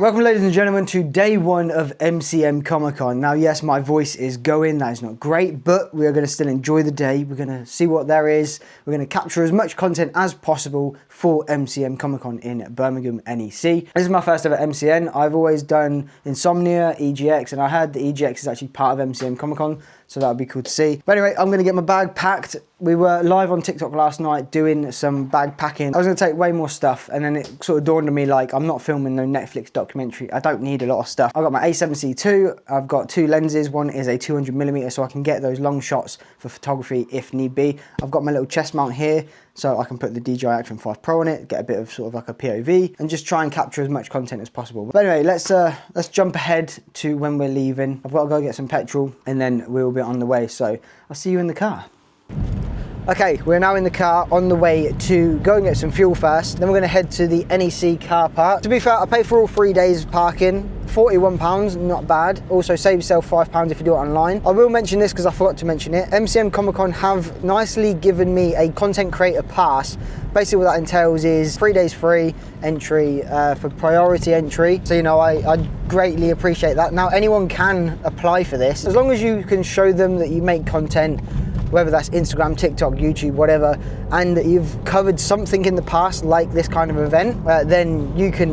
Welcome ladies and gentlemen to day one of MCM Comic Con. Now yes, my voice is going, that is not great, but we are going to still enjoy the day. We're going to see what there is. We're going to capture as much content as possible for MCM Comic Con in Birmingham, NEC. This is my first ever MCN. I've always done Insomnia, EGX, and I heard the EGX is actually part of MCM Comic Con, so that would be cool to see. But anyway, I'm going to get my bag packed. We were live on TikTok last night doing some bag packing. I was going to take way more stuff, and then it sort of dawned on me, like, I'm not filming no Netflix documentary. I don't need a lot of stuff. I've got my A7C II. I've got two lenses. One is a 200mm, so I can get those long shots for photography if need be. I've got my little chest mount here, so I can put the DJI Action 5 Pro on it, get a bit of sort of like a POV, and just try and capture as much content as possible. But anyway, let's jump ahead to when we're leaving. I've got to go get some petrol, and then we'll be on the way. So I'll see you in the car. Okay, we're now in the car on the way to go and get some fuel first. Then we're going to head to the NEC car park. To be fair, I paid for all 3 days of parking. £41, not bad. Also save yourself £5 if you do it online. I will mention this because I forgot to mention it. MCM Comic Con have nicely given me a content creator pass. Basically what that entails is 3 days free entry for priority entry. So, you know, I greatly appreciate that. Now anyone can apply for this. As long as you can show them that you make content, whether that's Instagram, TikTok, YouTube, whatever, and that you've covered something in the past like this kind of event, then you can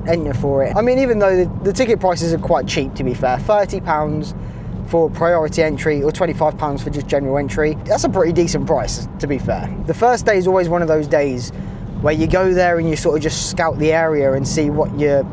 enter for it. I mean, even though the ticket prices are quite cheap, to be fair, £30 for priority entry or £25 for just general entry, that's a pretty decent price, to be fair. The first day is always one of those days where you go there and you sort of just scout the area and see what your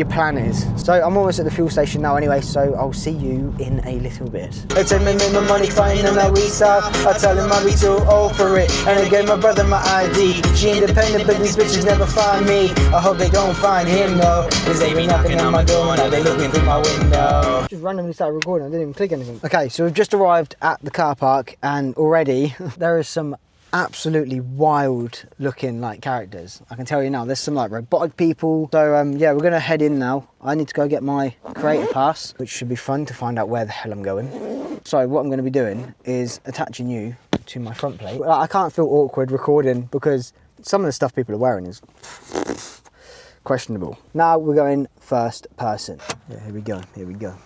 plan is. So I'm almost at the fuel station now anyway, so I'll see you in a little bit. They tell me make my money fine and I we stop. I tell him I'll be too old for it, and I gave my brother my ID. She independent but these bitches never find me. I hope they don't find him though, cause they be knocking on my door now they looking through my window. Just randomly started recording, I didn't even click anything. Okay, so we've just arrived at the car park and already there is some absolutely wild looking like characters. I can tell you now, there's some like robotic people. So yeah, we're gonna head in now. I need to go get my creator pass, which should be fun to find out where the hell I'm going. So what I'm going to be doing is attaching you to my front plate. I can't feel awkward recording because some of the stuff people are wearing is questionable. Now we're going first person. Yeah, here we go, here we go.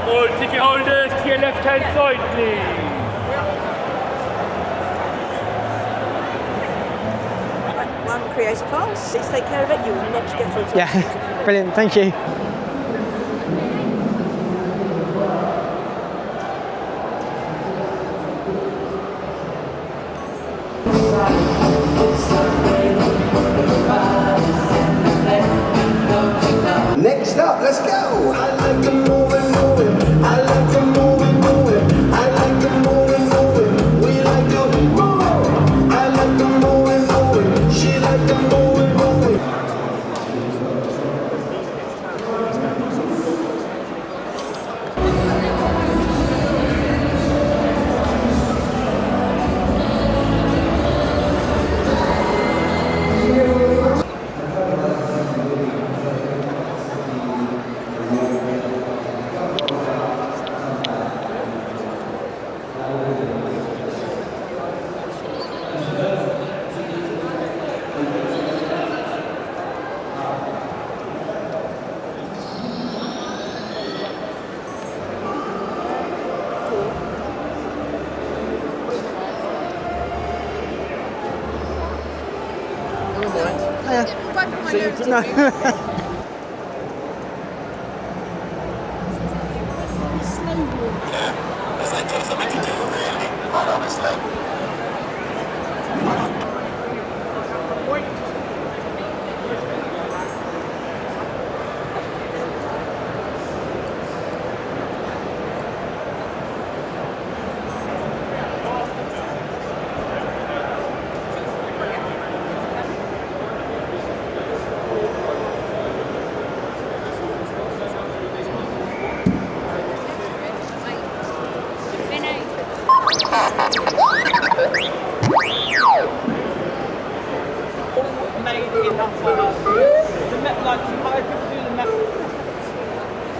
All ticket holders to your left-hand side, please. One creator pass. Please take care of it. You will not get through to Yeah, brilliant. Thank you. Next up, let's go. I like the moving, moving. I like the moving, moving. I like the moving, moving. We like the moving. I like the moving, moving. She like the moving, moving. No.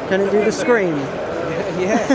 Can it do the screen? Yeah.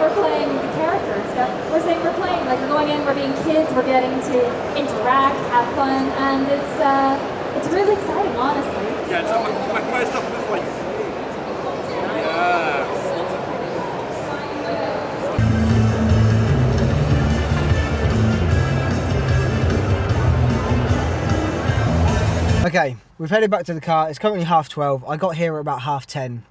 we're playing the character and stuff. We're saying we're playing, like we're going in, we're being kids, we're getting to interact, have fun, and it's really exciting, honestly. Yeah, it's my stuff is like. Yeah. Okay, we've headed back to the car. It's currently 12:30. I got here at about 10:30.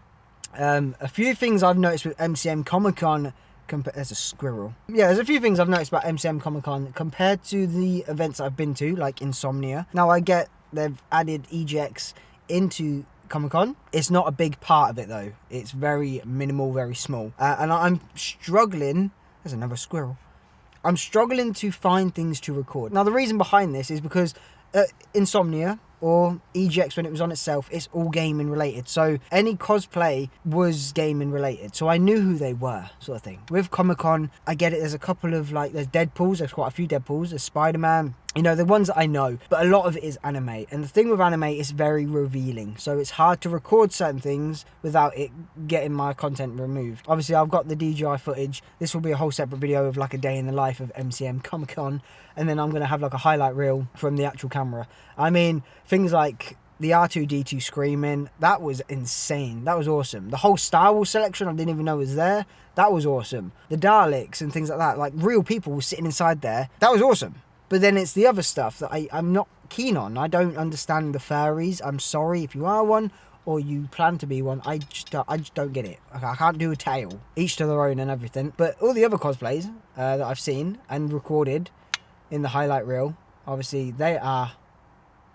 A few things I've noticed with MCM Comic Con. There's a squirrel. Yeah, there's a few things I've noticed about MCM Comic Con compared to the events I've been to, like Insomnia. Now I get they've added EGX into Comic Con. It's not a big part of it though. It's very minimal, very small. And I'm struggling. There's another squirrel. I'm struggling to find things to record. Now the reason behind this is because Insomnia or EGX when it was on itself, it's all gaming related. So any cosplay was gaming related. So I knew who they were, sort of thing. With Comic Con, I get it. There's a couple of there's Deadpools. There's quite a few Deadpools. There's Spider-Man. You know, the ones that I know, but a lot of it is anime. And the thing with anime is very revealing. So it's hard to record certain things without it getting my content removed. Obviously, I've got the DJI footage. This will be a whole separate video of like a day in the life of MCM Comic Con. And then I'm going to have like a highlight reel from the actual camera. I mean, things like the R2-D2 screaming, that was insane. That was awesome. The whole Star Wars selection I didn't even know was there. That was awesome. The Daleks and things like that, like real people were sitting inside there. That was awesome. But then it's the other stuff that I'm not keen on. I don't understand the furries. I'm sorry if you are one or you plan to be one. I just don't get it. I can't do a tail. Each to their own and everything. But all the other cosplays that I've seen and recorded in the highlight reel, obviously they are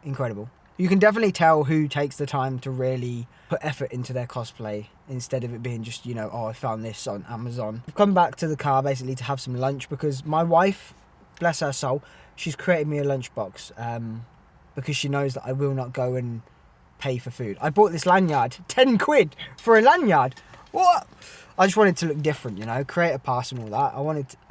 incredible. You can definitely tell who takes the time to really put effort into their cosplay instead of it being just, you know, oh, I found this on Amazon. I've come back to the car basically to have some lunch because my wife, bless her soul, she's created me a lunchbox because she knows that I will not go and pay for food. I bought this lanyard, 10 quid for a lanyard. What? I just wanted to look different, you know, create a pass and all that. I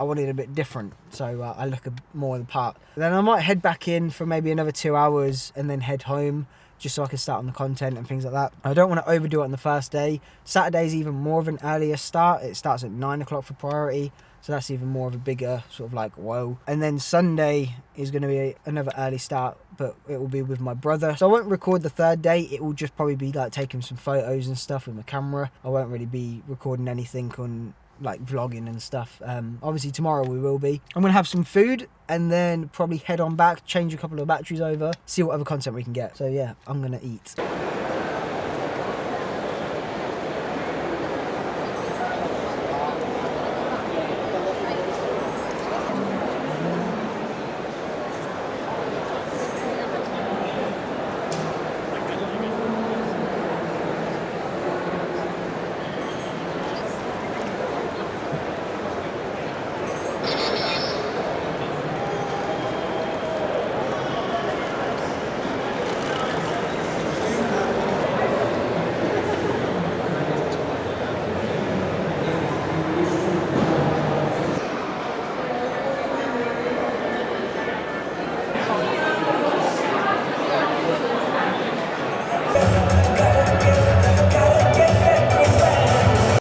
wanted a bit different, so I look more the part. Then I might head back in for maybe another 2 hours and then head home, just so I can start on the content and things like that. I don't want to overdo it on the first day. Saturday's even more of an earlier start. It starts at 9 o'clock for priority, so that's even more of a bigger sort of like whoa. And then Sunday is going to be another early start, but it will be with my brother. So I won't record the third day. It will just probably be like taking some photos and stuff with my camera. I won't really be recording anything on like vlogging and stuff. Obviously tomorrow we will be. I'm gonna have some food and then probably head on back, change a couple of batteries over, see what other content we can get. So yeah, I'm gonna eat.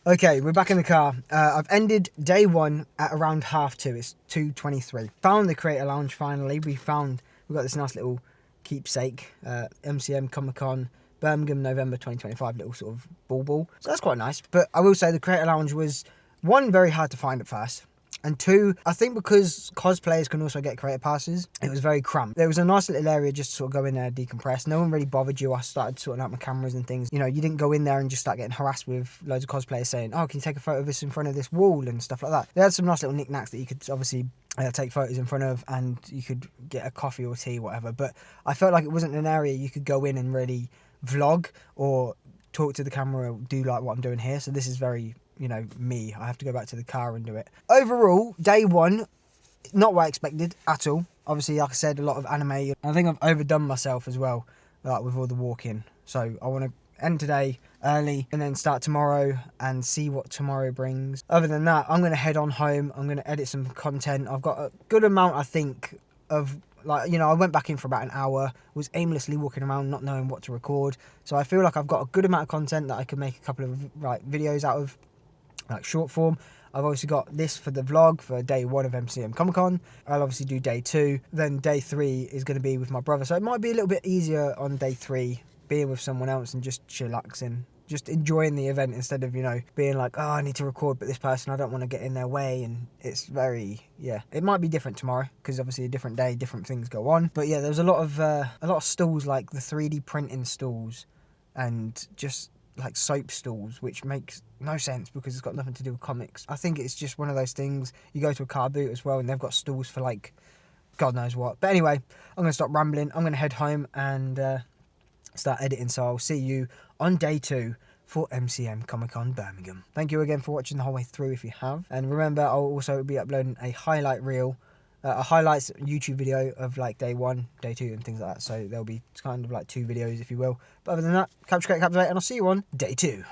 Okay, we're back in the car. I've ended day one at around 2:30. It's 2:23. Found the creator lounge finally. We've got this nice little keepsake, MCM Comic Con, Birmingham, November 2025, little sort of ball. So that's quite nice. But I will say the creator lounge was, one, very hard to find at first. And two, I think because cosplayers can also get creator passes, it was very cramped. There was a nice little area just to sort of go in there, decompress. No one really bothered you. I started sorting out my cameras and things. You know, you didn't go in there and just start getting harassed with loads of cosplayers saying, oh, can you take a photo of this in front of this wall and stuff like that. They had some nice little knickknacks that you could obviously take photos in front of, and you could get a coffee or tea, whatever. But I felt like it wasn't an area you could go in and really vlog or talk to the camera or do like what I'm doing here. So this is very, you know, me. I have to go back to the car and do it. Overall, day one, not what I expected at all. Obviously, like I said, a lot of anime. I think I've overdone myself as well, like with all the walking. So I want to end today early and then start tomorrow and see what tomorrow brings. Other than that, I'm going to head on home. I'm going to edit some content. I've got a good amount, I think, of like, you know, I went back in for about an hour, was aimlessly walking around, not knowing what to record. So I feel like I've got a good amount of content that I could make a couple of like videos out of, like short form. I've obviously got this for the vlog for day 1 of MCM Comic Con. I'll obviously do day 2. Then day 3 is going to be with my brother. So it might be a little bit easier on day 3, being with someone else and just chillaxing. Just enjoying the event instead of, you know, being like, oh, I need to record, but this person, I don't want to get in their way. And it's very, yeah, it might be different tomorrow because obviously a different day, different things go on. But yeah, there's a lot of stalls, like the 3D printing stalls and just like soap stalls, which makes no sense because it's got nothing to do with comics. I think it's just one of those things. You go to a car boot as well and they've got stalls for like God knows what. But anyway, I'm going to stop rambling. I'm going to head home and start editing. So I'll see you on day 2 for MCM Comic Con Birmingham. Thank you again for watching the whole way through if you have. And remember, I'll also be uploading a highlight reel, a highlights YouTube video of like day 1, day 2 and things like that. So there'll be kind of like 2 videos if you will. But other than that, capture, create, captivate, and I'll see you on day 2.